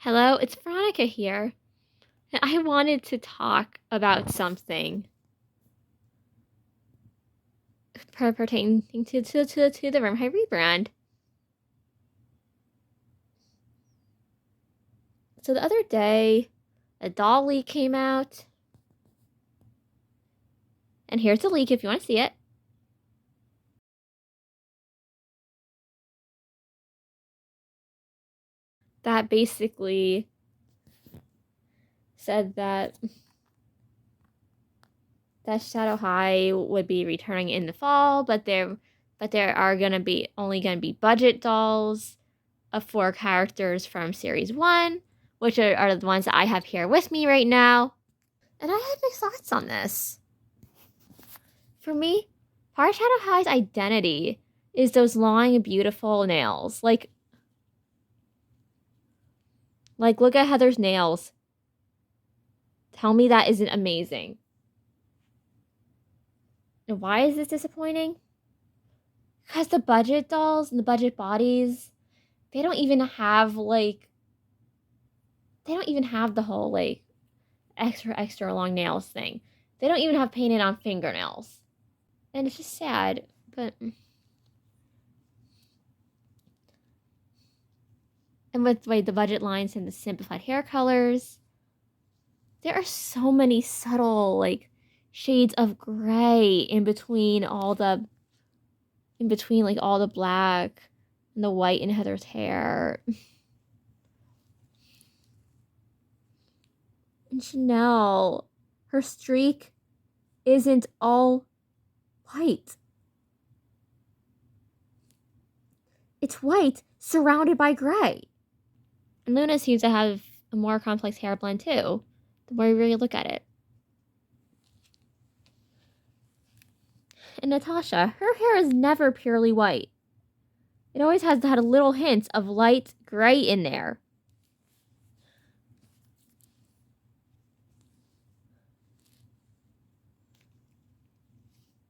Hello, it's Veronica here. I wanted to talk about something pertaining to the Vampire rebrand. So the other day, a doll leak came out. And here's the leak if you want to see it. That basically said that Shadow High would be returning in the fall, but there are only gonna be budget dolls of 4 characters from series 1, which are the ones that I have here with me right now. And I had my thoughts on this. For me, part of Shadow High's identity is those long, beautiful nails. Like look at Heather's nails. Tell me that isn't amazing. And why is this disappointing? Because the budget dolls and the budget bodies, they don't even have the whole extra long nails thing. They don't even have painted on fingernails. And it's just sad, but and with the budget lines and the simplified hair colors, there are so many subtle shades of gray in between all the black and the white in Heather's hair. And Shanelle, her streak isn't all white. It's white surrounded by gray. And Luna seems to have a more complex hair blend too, the more you really look at it. And Natasha, her hair is never purely white. It always has had a little hint of light gray in there.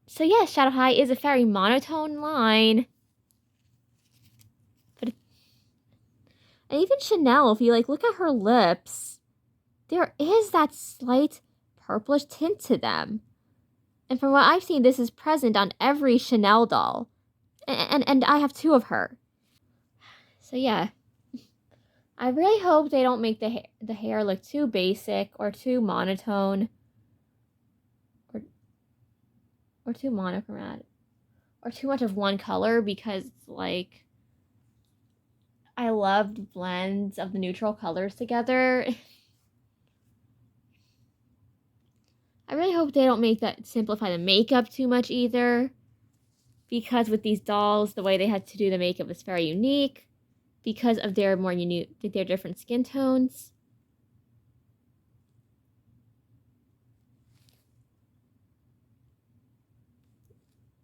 So yes, Shadow High is a very monotone line. And even Shanelle, if you look at her lips, there is that slight purplish tint to them. And from what I've seen, this is present on every Shanelle doll. And I have 2 of her. So yeah. I really hope they don't make the hair look too basic or too monotone. Or too monochromatic. Or too much of one color, because I loved blends of the neutral colors together. I really hope they don't simplify the makeup too much either. Because with these dolls, the way they had to do the makeup was very unique. Because of their different skin tones.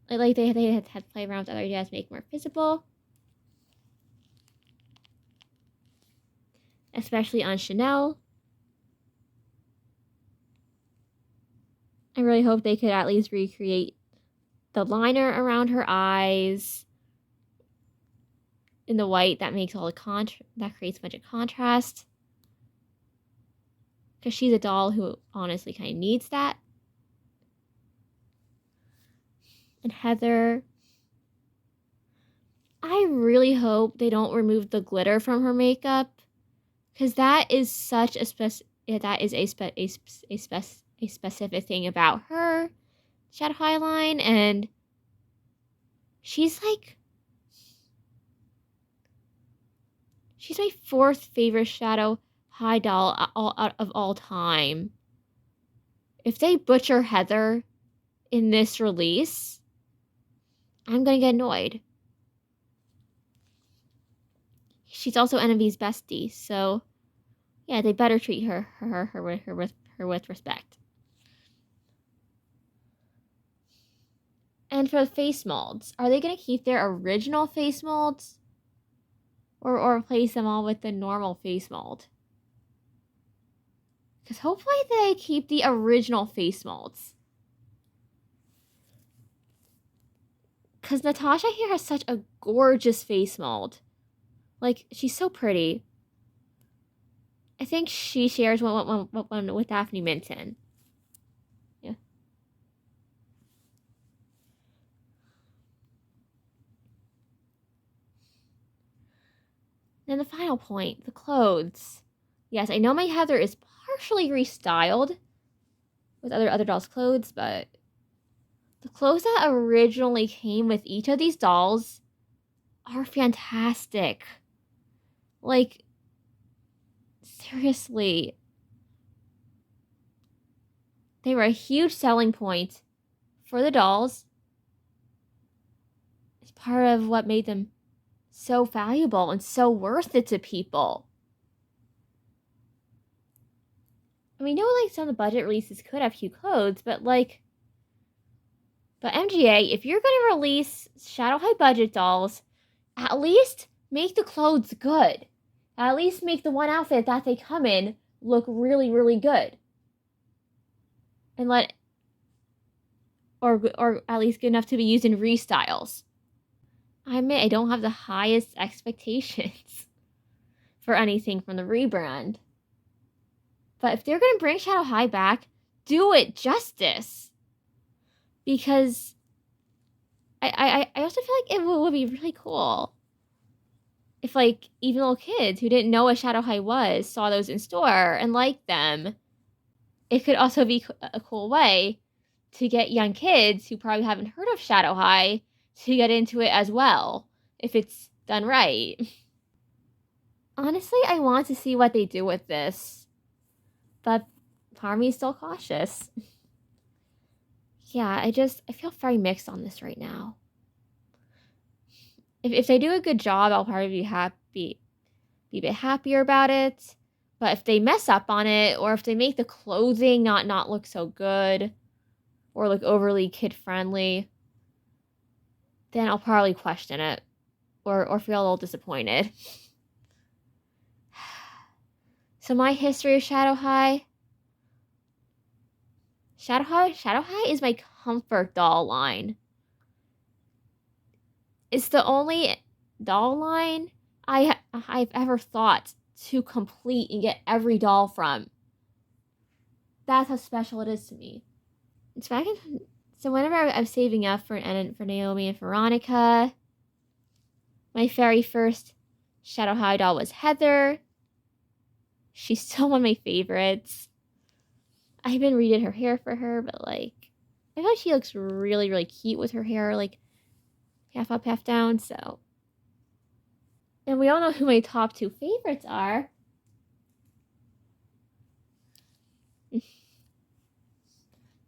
They had to play around with other ideas to make it more visible. Especially on Shanelle. I really hope they could at least recreate the liner around her eyes in the white that makes all the that creates a bunch of contrast. Because she's a doll who honestly kind of needs that. And Heather, I really hope they don't remove the glitter from her makeup, because that is such a specific thing about her, Shadow High line, and she's my 4th favorite Shadow High doll of all time. If they butcher Heather in this release, I'm gonna get annoyed. She's also Envy's bestie, so yeah, they better treat her with respect. And for the face molds, are they gonna keep their original face molds, or replace them all with the normal face mold? Because hopefully they keep the original face molds. Because Natasha here has such a gorgeous face mold. She's so pretty. I think she shares one with Daphne Minton. Yeah. Then the final point, the clothes. Yes, I know my Heather is partially restyled with other dolls' clothes, but the clothes that originally came with each of these dolls are fantastic. Like, seriously. They were a huge selling point for the dolls. It's part of what made them so valuable and so worth it to people. I mean, no, like some of the budget releases could have cute clothes, but MGA, if you're gonna release Shadow High budget dolls, at least make the clothes good. At least make the one outfit that they come in look really, really good. And or at least good enough to be used in restyles. I admit I don't have the highest expectations for anything from the rebrand. But if they're gonna bring Shadow High back, do it justice. Because I also feel like it would be really cool if, like, even little kids who didn't know what Shadow High was saw those in store and liked them. It could also be a cool way to get young kids who probably haven't heard of Shadow High to get into it as well, if it's done right. Honestly, I want to see what they do with this, but part of me is still cautious. Yeah, I feel very mixed on this right now. If they do a good job, I'll probably be a bit happier about it. But if they mess up on it, or if they make the clothing not look so good, or look overly kid friendly, then I'll probably question it, or feel a little disappointed. So my history of Shadow High. Shadow High is my comfort doll line. It's the only doll line I've ever thought to complete and get every doll from. That's how special it is to me. It's back in, so whenever I was saving up for Naomi and Veronica, my very first Shadow High doll was Heather. She's still one of my favorites. I even redid her hair for her, but like, I feel like she looks really, really cute with her hair, like, half up, half down, so. And we all know who my top two favorites are.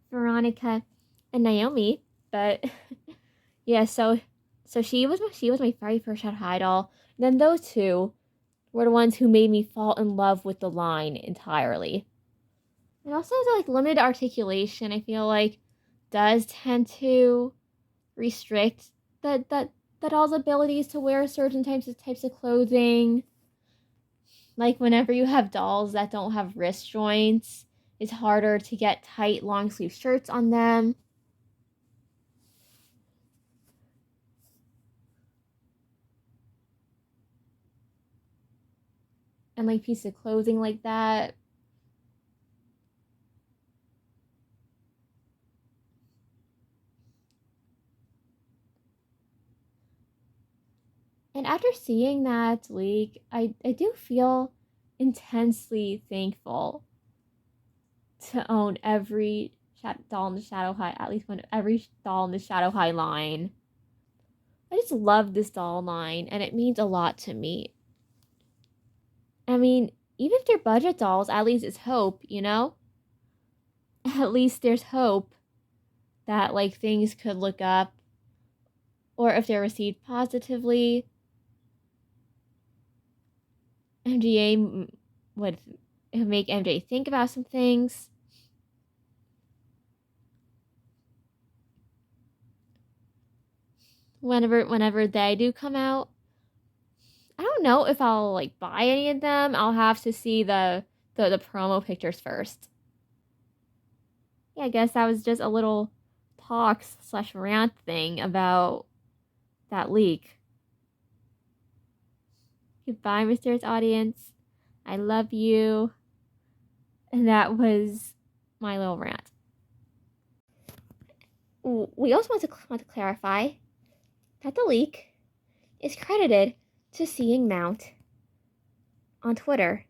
Veronica and Naomi, but yeah, so she was my very first Shadow High doll. And then those two were the ones who made me fall in love with the line entirely. And also the like limited articulation, I feel like, does tend to restrict the doll's abilities to wear certain types of clothing. Like whenever you have dolls that don't have wrist joints, it's harder to get tight long sleeve shirts on them. And like pieces of clothing like that. And after seeing that leak, I do feel intensely thankful to own every doll in the Shadow High, at least every doll in the Shadow High line. I just love this doll line, and it means a lot to me. I mean, even if they're budget dolls, at least it's hope, you know? At least there's hope that, like, things could look up, or if they're received positively, MGA would make MJ think about some things. Whenever they do come out, I don't know if I'll like buy any of them. I'll have to see the promo pictures first. Yeah, I guess that was just a little talk/rant thing about that leak. Goodbye, mysterious audience. I love you. And that was my little rant. We also want to clarify that the leak is credited to Seeing Mount on Twitter.